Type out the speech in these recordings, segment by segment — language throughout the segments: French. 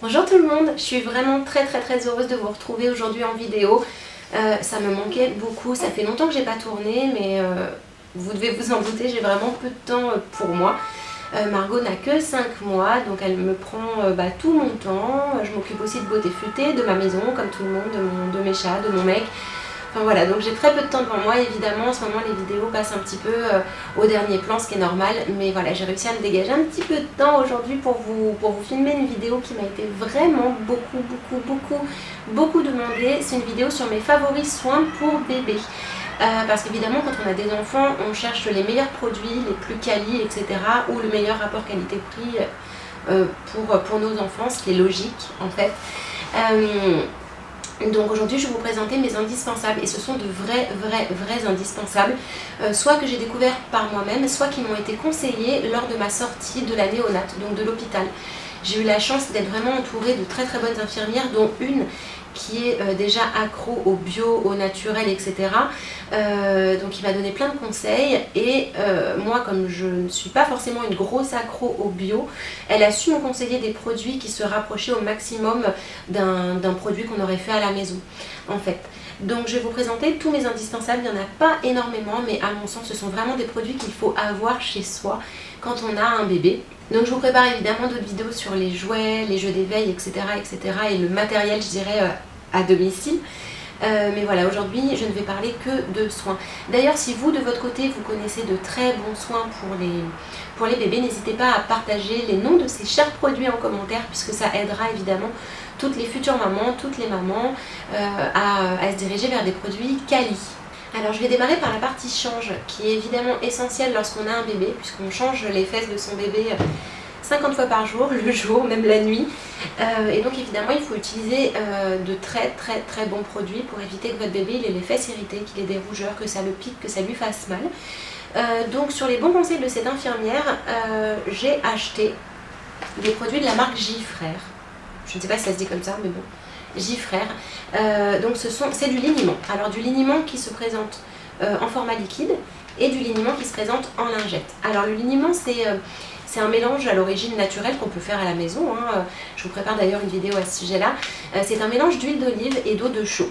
Bonjour tout le monde, je suis vraiment très heureuse de vous retrouver aujourd'hui en vidéo. Ça me manquait beaucoup, ça fait longtemps que j'ai pas tourné, mais vous devez vous en douter, j'ai vraiment peu de temps pour moi. Margot n'a que 5 mois, donc elle me prend tout mon temps. Je m'occupe aussi de beauté futée, de ma maison, comme tout le monde, de mes chats, de mon mec. Enfin voilà, donc j'ai très peu de temps devant moi, évidemment. En ce moment, les vidéos passent un petit peu au dernier plan, ce qui est normal. Mais voilà, j'ai réussi à me dégager un petit peu de temps aujourd'hui pour vous filmer une vidéo qui m'a été vraiment beaucoup demandée. C'est une vidéo sur mes favoris soins pour bébé. Parce qu'évidemment, quand on a des enfants, on cherche les meilleurs produits, les plus quali, etc. ou le meilleur rapport qualité-prix pour nos enfants, ce qui est logique en fait. Donc aujourd'hui je vais vous présenter mes indispensables et ce sont de vrais indispensables, soit que j'ai découvert par moi-même, soit qui m'ont été conseillés lors de ma sortie de la néonate, donc de l'hôpital. J'ai eu la chance d'être vraiment entourée de très bonnes infirmières, dont une qui est déjà accro au bio, au naturel, etc. Donc il m'a donné plein de conseils et moi, comme je ne suis pas forcément une grosse accro au bio, elle a su me conseiller des produits qui se rapprochaient au maximum d'un produit qu'on aurait fait à la maison en fait. Donc je vais vous présenter tous mes indispensables, il n'y en a pas énormément, mais à mon sens ce sont vraiment des produits qu'il faut avoir chez soi quand on a un bébé. Donc je vous prépare évidemment d'autres vidéos sur les jouets, les jeux d'éveil, etc. et le matériel, je dirais, à domicile. Mais voilà, aujourd'hui je ne vais parler que de soins. D'ailleurs, si vous de votre côté vous connaissez de très bons soins pour les bébés, n'hésitez pas à partager les noms de ces chers produits en commentaire, puisque ça aidera évidemment toutes les futures mamans, toutes les mamans à se diriger vers des produits quali. Alors je vais démarrer par la partie change, qui est évidemment essentielle lorsqu'on a un bébé, puisqu'on change les fesses de son bébé 50 fois par jour, le jour, même la nuit. Et donc évidemment il faut utiliser de très bons produits pour éviter que votre bébé ait les fesses irritées, qu'il ait des rougeurs, que ça le pique, que ça lui fasse mal. Donc sur les bons conseils de cette infirmière, j'ai acheté des produits de la marque J-Frère. Je ne sais pas si ça se dit comme ça, mais bon. J-Frère. Donc c'est du liniment. Alors du liniment qui se présente en format liquide et du liniment qui se présente en lingette. Alors le liniment c'est un mélange à l'origine naturelle qu'on peut faire à la maison. Je vous prépare d'ailleurs une vidéo à ce sujet-là. C'est un mélange d'huile d'olive et d'eau de chaux.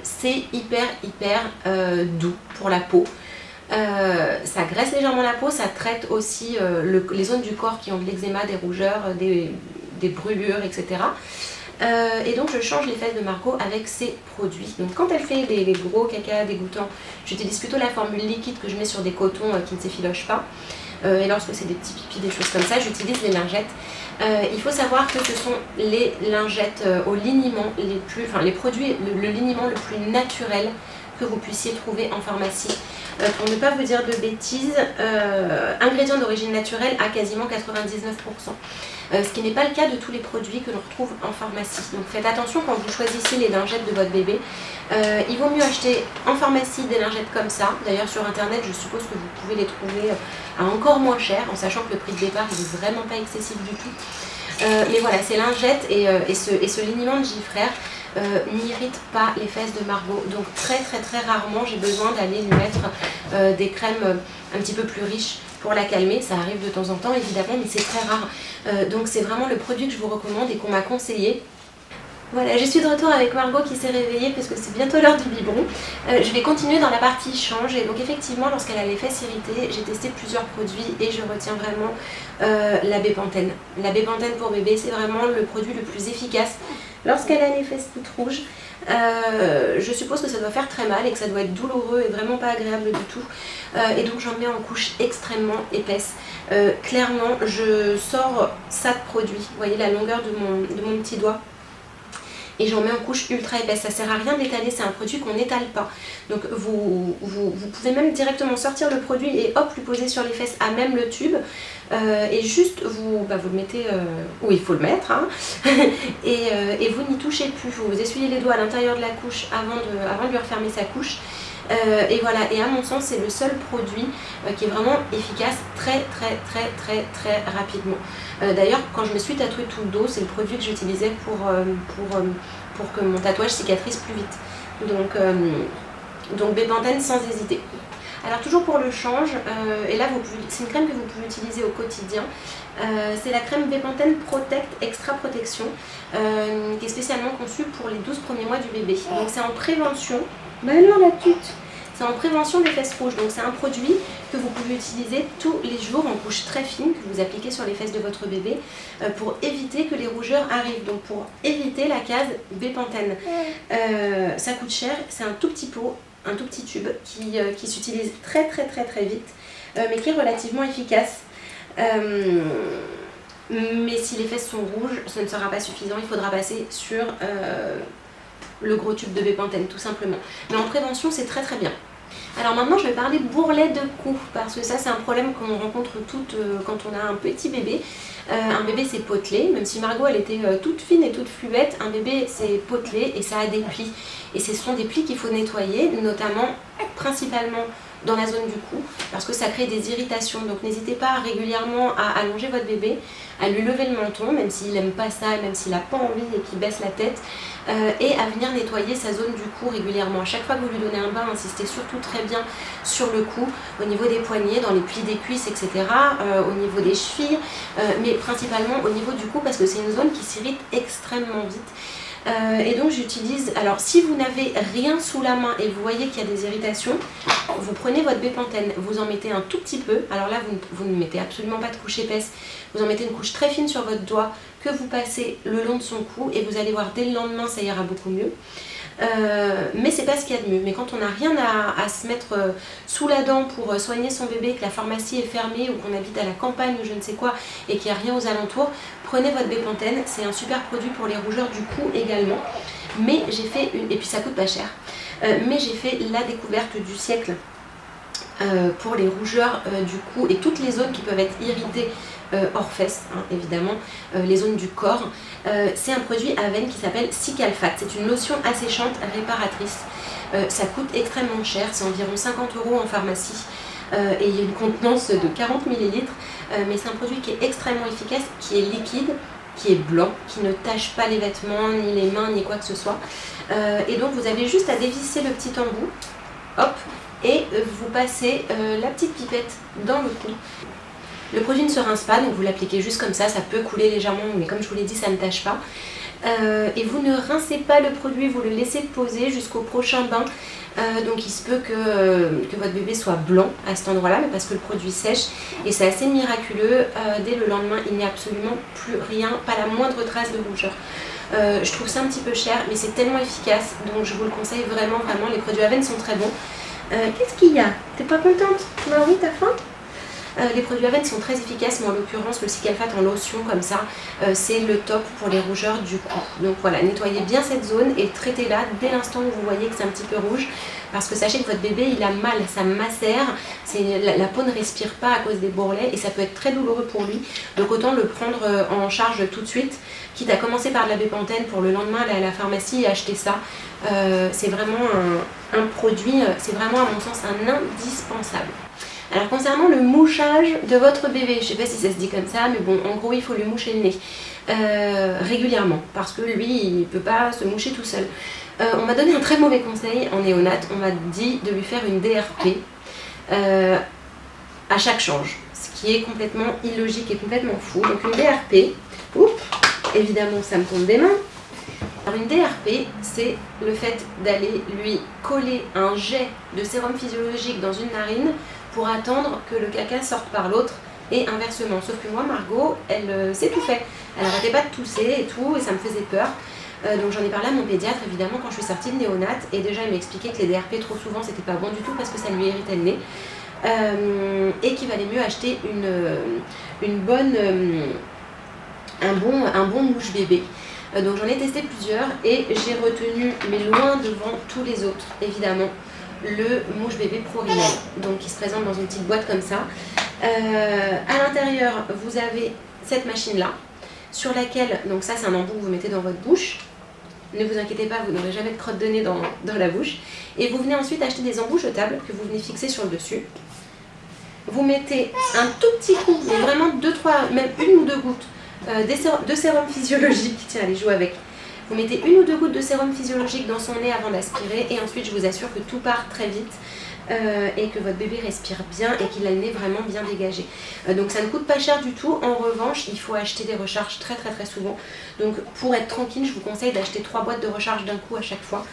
C'est hyper doux pour la peau. Ça graisse légèrement la peau, ça traite aussi les zones du corps qui ont de l'eczéma, des rougeurs, des brûlures, etc. Et donc je change les fesses de Margot avec ces produits. Donc quand elle fait des gros caca dégoûtants, j'utilise plutôt la formule liquide que je mets sur des cotons qui ne s'effilochent pas. Et lorsque c'est des petits pipis, des choses comme ça, j'utilise les lingettes. Il faut savoir que ce sont les lingettes au liniment les produits, le liniment le plus naturel que vous puissiez trouver en pharmacie. Pour ne pas vous dire de bêtises, ingrédients d'origine naturelle à quasiment 99%. Ce qui n'est pas le cas de tous les produits que l'on retrouve en pharmacie. Donc faites attention quand vous choisissez les lingettes de votre bébé. Il vaut mieux acheter en pharmacie des lingettes comme ça. D'ailleurs sur internet je suppose que vous pouvez les trouver à encore moins cher, en sachant que le prix de départ il n'est vraiment pas excessif du tout. Mais voilà, ces lingettes et ce liniment de J-Frère n'irrite pas les fesses de Margot. Donc très rarement j'ai besoin d'aller lui mettre des crèmes un petit peu plus riches pour la calmer. Ça arrive de temps en temps évidemment, mais c'est très rare. Donc c'est vraiment le produit que je vous recommande et qu'on m'a conseillé. Voilà, je suis de retour avec Margot qui s'est réveillée parce que c'est bientôt l'heure du biberon. Je vais continuer dans la partie change. Et donc effectivement, lorsqu'elle a les fesses irritées, j'ai testé plusieurs produits et je retiens vraiment la Bepanthen. La Bepanthen pour bébé, c'est vraiment le produit le plus efficace lorsqu'elle a les fesses toutes rouges. Je suppose que ça doit faire très mal et que ça doit être douloureux et vraiment pas agréable du tout. Et donc j'en mets en couche extrêmement épaisse. Clairement, je sors ça de produit. Vous voyez la longueur de mon petit doigt. Et j'en mets en couche ultra épaisse. Ça sert à rien d'étaler, c'est un produit qu'on n'étale pas. Donc vous pouvez même directement sortir le produit et hop, lui poser sur les fesses à même le tube. Et juste vous le mettez où il faut le mettre. Et vous n'y touchez plus. Vous essuyez les doigts à l'intérieur de la couche avant de lui refermer sa couche. Et voilà, et à mon sens c'est le seul produit qui est vraiment efficace très rapidement. D'ailleurs quand je me suis tatouée tout le dos, c'est le produit que j'utilisais pour que mon tatouage cicatrise plus vite. Donc Bepanthen sans hésiter. Alors toujours pour le change, et là c'est une crème que vous pouvez utiliser au quotidien. C'est la crème Bepanthen Protect Extra Protection qui est spécialement conçue pour les 12 premiers mois du bébé. Donc c'est en prévention. Bah alors la tute, c'est en prévention des fesses rouges. Donc c'est un produit que vous pouvez utiliser tous les jours en couche très fine que vous appliquez sur les fesses de votre bébé pour éviter que les rougeurs arrivent. Donc pour éviter la case Bepanthen. Ça coûte cher, c'est un tout petit pot, un tout petit tube qui s'utilise très vite mais qui est relativement efficace. Mais si les fesses sont rouges, ce ne sera pas suffisant, il faudra passer sur le gros tube de Bepanthen tout simplement. Mais en prévention c'est très bien. Alors maintenant je vais parler bourrelet de cou, parce que ça c'est un problème qu'on rencontre toutes quand on a un petit bébé. Un bébé c'est potelé, même si Margot elle était toute fine et toute fluette, un bébé c'est potelé et ça a des plis. Et ce sont des plis qu'il faut nettoyer, notamment, principalement dans la zone du cou, parce que ça crée des irritations. Donc n'hésitez pas régulièrement à allonger votre bébé, à lui lever le menton, même s'il n'aime pas ça, même s'il n'a pas envie et qu'il baisse la tête, et à venir nettoyer sa zone du cou régulièrement. À chaque fois que vous lui donnez un bain, insistez surtout très bien sur le cou, au niveau des poignets, dans les plis des cuisses, etc., au niveau des chevilles, mais principalement au niveau du cou, parce que c'est une zone qui s'irrite extrêmement vite. Et donc j'utilise, alors si vous n'avez rien sous la main et vous voyez qu'il y a des irritations, vous prenez votre Bepanthen, vous en mettez un tout petit peu. Alors là vous ne mettez absolument pas de couche épaisse, vous en mettez une couche très fine sur votre doigt que vous passez le long de son cou et vous allez voir dès le lendemain ça ira beaucoup mieux. Mais c'est pas ce qu'il y a de mieux. Mais quand on n'a rien à se mettre sous la dent pour soigner son bébé, que la pharmacie est fermée ou qu'on habite à la campagne ou je ne sais quoi et qu'il n'y a rien aux alentours, prenez votre Bepanthen, c'est un super produit pour les rougeurs du cou également. Mais j'ai fait et puis ça coûte pas cher, mais j'ai fait la découverte du siècle pour les rougeurs du cou et toutes les zones qui peuvent être irritées hors fesses, hein, évidemment, les zones du corps. C'est un produit Aven qui s'appelle Cicalfate. C'est une lotion asséchante réparatrice. Ça coûte extrêmement cher, c'est environ 50 € en pharmacie. Et il y a une contenance de 40 ml. Mais c'est un produit qui est extrêmement efficace, qui est liquide, qui est blanc, qui ne tache pas les vêtements, ni les mains, ni quoi que ce soit. Et donc vous avez juste à dévisser le petit embout, hop, et vous passez la petite pipette dans le cou. Le produit ne se rince pas, donc vous l'appliquez juste comme ça peut couler légèrement, mais comme je vous l'ai dit, ça ne tâche pas. Et vous ne rincez pas le produit, vous le laissez poser jusqu'au prochain bain. Donc il se peut que votre bébé soit blanc à cet endroit-là, mais parce que le produit sèche et c'est assez miraculeux. Dès le lendemain, il n'y a absolument plus rien, pas la moindre trace de rougeur. Je trouve ça un petit peu cher, mais c'est tellement efficace, donc je vous le conseille vraiment. Les produits Aven sont très bons. Qu'est-ce qu'il y a? T'es pas contente? Marie, t'as faim? Les produits Aven sont très efficaces, mais en l'occurrence le Cicalfate en lotion comme ça, c'est le top pour les rougeurs du cou. Donc voilà, nettoyez bien cette zone et traitez-la dès l'instant où vous voyez que c'est un petit peu rouge, parce que sachez que votre bébé il a mal, ça macère, la peau ne respire pas à cause des bourrelets et ça peut être très douloureux pour lui. Donc autant le prendre en charge tout de suite, quitte à commencer par de la Bepanthen pour le lendemain aller à la pharmacie et acheter ça. C'est vraiment un produit, c'est vraiment à mon sens un indispensable. Alors concernant le mouchage de votre bébé, je ne sais pas si ça se dit comme ça, mais bon, en gros il faut lui moucher le nez régulièrement, parce que lui il ne peut pas se moucher tout seul. On m'a donné un très mauvais conseil en néonat, on m'a dit de lui faire une DRP à chaque change, ce qui est complètement illogique et complètement fou. Donc une DRP, oups, évidemment ça me tombe des mains. Alors une DRP, c'est le fait d'aller lui coller un jet de sérum physiologique dans une narine pour attendre que le caca sorte par l'autre et inversement. Sauf que moi, Margot, elle sait tout fait. Elle n'arrêtait pas de tousser et tout, et ça me faisait peur. Donc j'en ai parlé à mon pédiatre, évidemment, quand je suis sortie de néonat. Et déjà, il m'expliquait que les DRP, trop souvent, c'était pas bon du tout parce que ça lui irritait le nez. Et qu'il valait mieux acheter un bon mouche bébé. Donc j'en ai testé plusieurs et j'ai retenu, mais loin devant tous les autres, évidemment, le mouche bébé Prorinel, donc qui se présente dans une petite boîte comme ça. À l'intérieur, vous avez cette machine-là, sur laquelle, donc ça c'est un embout que vous mettez dans votre bouche. Ne vous inquiétez pas, vous n'aurez jamais de crotte de nez dans la bouche. Et vous venez ensuite acheter des embouts jetables que vous venez fixer sur le dessus. Vous mettez un tout petit coup, mais vraiment 2-3, même 1 ou 2 gouttes de sérum physiologique. Tiens, allez, joue avec. Vous mettez 1 ou 2 gouttes de sérum physiologique dans son nez avant d'aspirer et ensuite je vous assure que tout part très vite. et que votre bébé respire bien et qu'il a le nez vraiment bien dégagé. Donc ça ne coûte pas cher du tout. En revanche, il faut acheter des recharges très souvent. Donc pour être tranquille, je vous conseille d'acheter 3 boîtes de recharge d'un coup à chaque fois.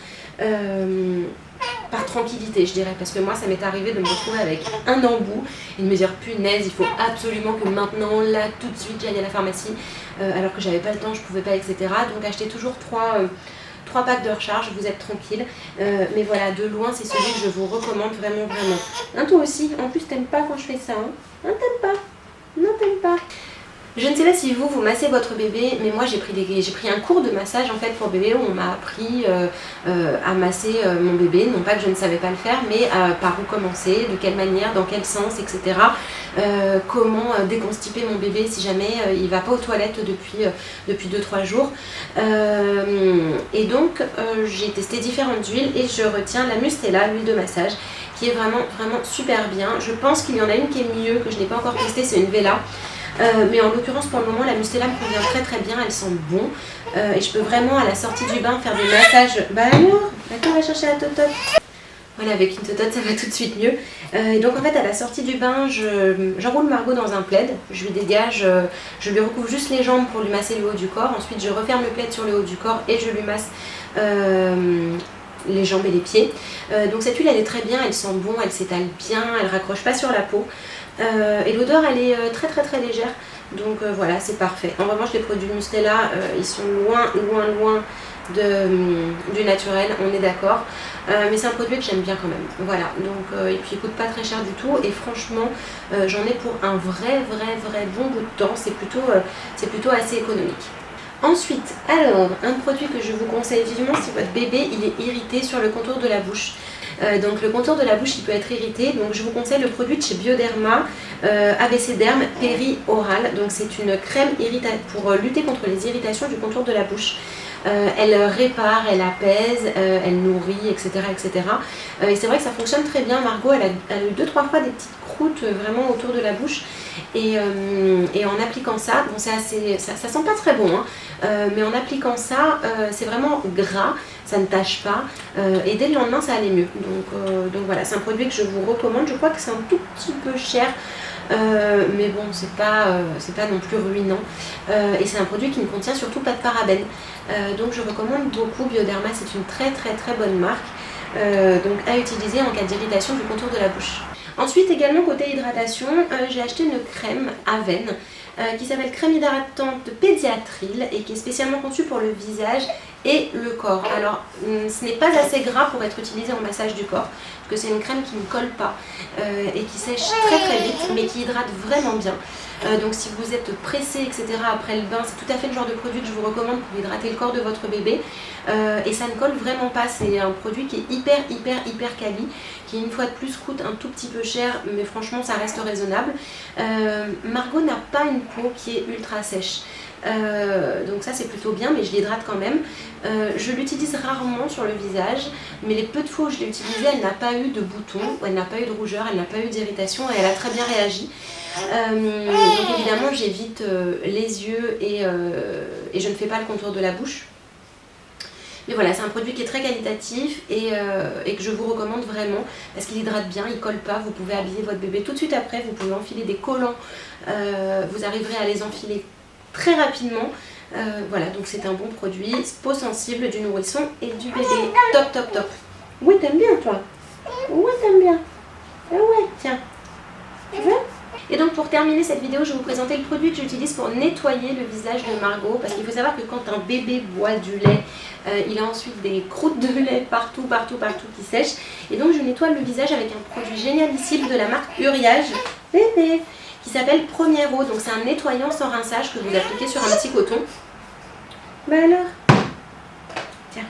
Par tranquillité, je dirais, parce que moi ça m'est arrivé de me retrouver avec un embout et de me dire punaise, il faut absolument que maintenant, là, tout de suite j'aille à la pharmacie, alors que j'avais pas le temps, je pouvais pas, etc. Donc achetez toujours 3 packs de recharge, vous êtes tranquille. Mais voilà, de loin c'est celui que je vous recommande vraiment. Hein, toi aussi, en plus t'aimes pas quand je fais ça, hein, hein, t'aimes pas? Non, t'aimes pas? Je ne sais pas si vous massez votre bébé, mais moi j'ai pris un cours de massage en fait pour bébé où on m'a appris à masser mon bébé. Non pas que je ne savais pas le faire, mais par où commencer, de quelle manière, dans quel sens, etc. Comment déconstiper mon bébé si jamais il ne va pas aux toilettes depuis 2-3 jours. Et donc j'ai testé différentes huiles et je retiens la Mustela, l'huile de massage, qui est vraiment super bien. Je pense qu'il y en a une qui est mieux, que je n'ai pas encore testée, c'est une Vela. Mais en l'occurrence pour le moment la Mustela me convient très bien, elle sent bon et je peux vraiment à la sortie du bain faire des massages. Bah alors, d'accord, on va chercher la totote. Voilà, avec une totote ça va tout de suite mieux. Et donc en fait à la sortie du bain, j'enroule Margot dans un plaid, je lui dégage, je lui recouvre juste les jambes pour lui masser le haut du corps. Ensuite je referme le plaid sur le haut du corps et je lui masse les jambes et les pieds. Donc cette huile elle est très bien, elle sent bon, elle s'étale bien, elle raccroche pas sur la peau. Et l'odeur elle est très légère, donc voilà, c'est parfait. En revanche les produits Mustela ils sont loin du naturel, on est d'accord, mais c'est un produit que j'aime bien quand même, voilà. Donc et puis il coûte pas très cher du tout et franchement j'en ai pour un vrai bon bout de temps, c'est plutôt assez économique. Ensuite, alors, un produit que je vous conseille vivement si votre bébé il est irrité sur le contour de la bouche. Donc le contour de la bouche il peut être irrité, donc je vous conseille le produit de chez Bioderma, ABC Derm Péri-Oral. Donc c'est une crème pour lutter contre les irritations du contour de la bouche. Elle répare, elle apaise, elle nourrit, etc. Et c'est vrai que ça fonctionne très bien. Margot elle a eu 2-3 fois des petites croûtes vraiment autour de la bouche. Et en appliquant ça, bon ça sent pas très bon, hein, mais en appliquant ça, c'est vraiment gras, ça ne tâche pas, et dès le lendemain ça allait mieux. Donc voilà, c'est un produit que je vous recommande. Je crois que c'est un tout petit peu cher, mais bon c'est pas non plus ruinant, et c'est un produit qui ne contient surtout pas de parabènes, donc je recommande beaucoup. Bioderma c'est une très bonne marque, donc à utiliser en cas d'irritation du contour de la bouche. Ensuite également côté hydratation, j'ai acheté une crème Aven qui s'appelle crème hydratante pédiatril et qui est spécialement conçue pour le visage et le corps. Alors ce n'est pas assez gras pour être utilisé en massage du corps, parce que c'est une crème qui ne colle pas et qui sèche très vite, mais qui hydrate vraiment bien. Donc si vous êtes pressé, etc. après le bain, c'est tout à fait le genre de produit que je vous recommande pour hydrater le corps de votre bébé, et ça ne colle vraiment pas. C'est un produit qui est hyper quali, qui une fois de plus coûte un tout petit peu cher, mais franchement ça reste raisonnable. Margot n'a pas une peau qui est ultra sèche, donc ça c'est plutôt bien, mais je l'hydrate quand même. Je l'utilise rarement sur le visage, mais les peu de fois où je l'ai utilisée, elle n'a pas eu de boutons, elle n'a pas eu de rougeur, elle n'a pas eu d'irritation et elle a très bien réagi. Donc évidemment j'évite les yeux et je ne fais pas le contour de la bouche. Mais voilà, c'est un produit qui est très qualitatif et que je vous recommande vraiment parce qu'il hydrate bien, il colle pas, vous pouvez habiller votre bébé tout de suite après, vous pouvez enfiler des collants, vous arriverez à les enfiler très rapidement. Voilà, donc c'est un bon produit, peau sensible du nourrisson et du bébé. Top. Oui, t'aimes bien toi? Oui, t'aimes bien. Ah ouais, tiens. Tu veux? Et donc pour terminer cette vidéo, je vais vous présenter le produit que j'utilise pour nettoyer le visage de Margot, parce qu'il faut savoir que quand un bébé boit du lait, il a ensuite des croûtes de lait partout qui sèchent. Et donc je nettoie le visage avec un produit génialissime de la marque Uriage bébé, qui s'appelle Première Eau. Donc c'est un nettoyant sans rinçage que vous appliquez sur un petit coton. Bah alors, tiens.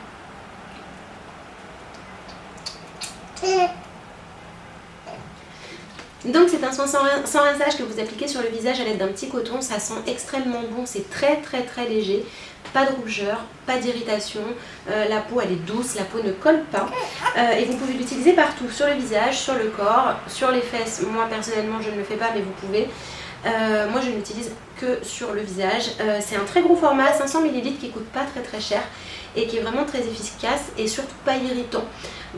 Donc c'est un soin sans rinçage que vous appliquez sur le visage à l'aide d'un petit coton. Ça sent extrêmement bon, c'est très léger, pas de rougeur, pas d'irritation, la peau elle est douce, la peau ne colle pas, et vous pouvez l'utiliser partout, sur le visage, sur le corps, sur les fesses. Moi personnellement je ne le fais pas, mais vous pouvez. Moi je n'utilise que sur le visage. C'est un très gros format, 500 ml qui coûte pas très cher et qui est vraiment très efficace et surtout pas irritant.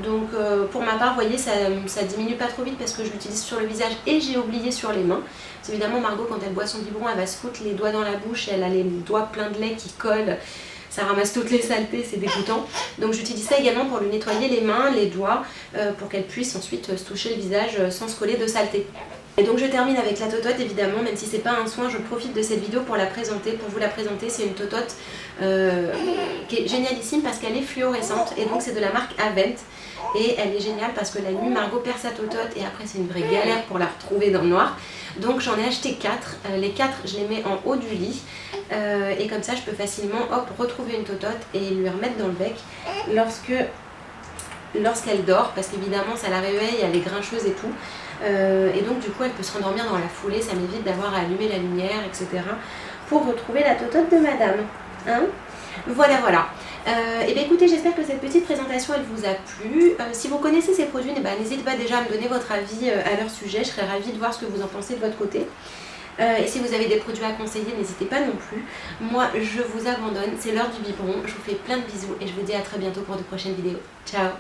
Donc pour ma part, vous voyez, ça diminue pas trop vite parce que je l'utilise sur le visage et j'ai oublié sur les mains. Parce évidemment Margot, quand elle boit son biberon, elle va se foutre les doigts dans la bouche, elle a les doigts pleins de lait qui collent. Ça ramasse toutes les saletés, c'est dégoûtant. Donc j'utilise ça également pour lui nettoyer les mains, les doigts, pour qu'elle puisse ensuite se toucher le visage sans se coller de saleté. Et donc je termine avec la totote évidemment, même si c'est pas un soin, je profite de cette vidéo pour la présenter, pour vous la présenter. C'est une totote qui est génialissime parce qu'elle est fluorescente et donc c'est de la marque Avent. Et elle est géniale parce que la nuit Margot perd sa totote et après c'est une vraie galère pour la retrouver dans le noir. Donc j'en ai acheté 4, les 4 je les mets en haut du lit et comme ça je peux facilement retrouver une totote et lui remettre dans le bec lorsqu'elle dort, parce qu'évidemment ça la réveille, elle est grincheuse et tout. Et donc du coup elle peut se rendormir dans la foulée, ça m'évite d'avoir à allumer la lumière, etc. pour retrouver la totote de madame. Hein, voilà. Et bien écoutez, j'espère que cette petite présentation elle vous a plu. Si vous connaissez ces produits, n'hésitez pas déjà à me donner votre avis à leur sujet, je serais ravie de voir ce que vous en pensez de votre côté. Et si vous avez des produits à conseiller, n'hésitez pas non plus. Moi je vous abandonne, c'est l'heure du biberon, je vous fais plein de bisous et je vous dis à très bientôt pour de prochaines vidéos. Ciao.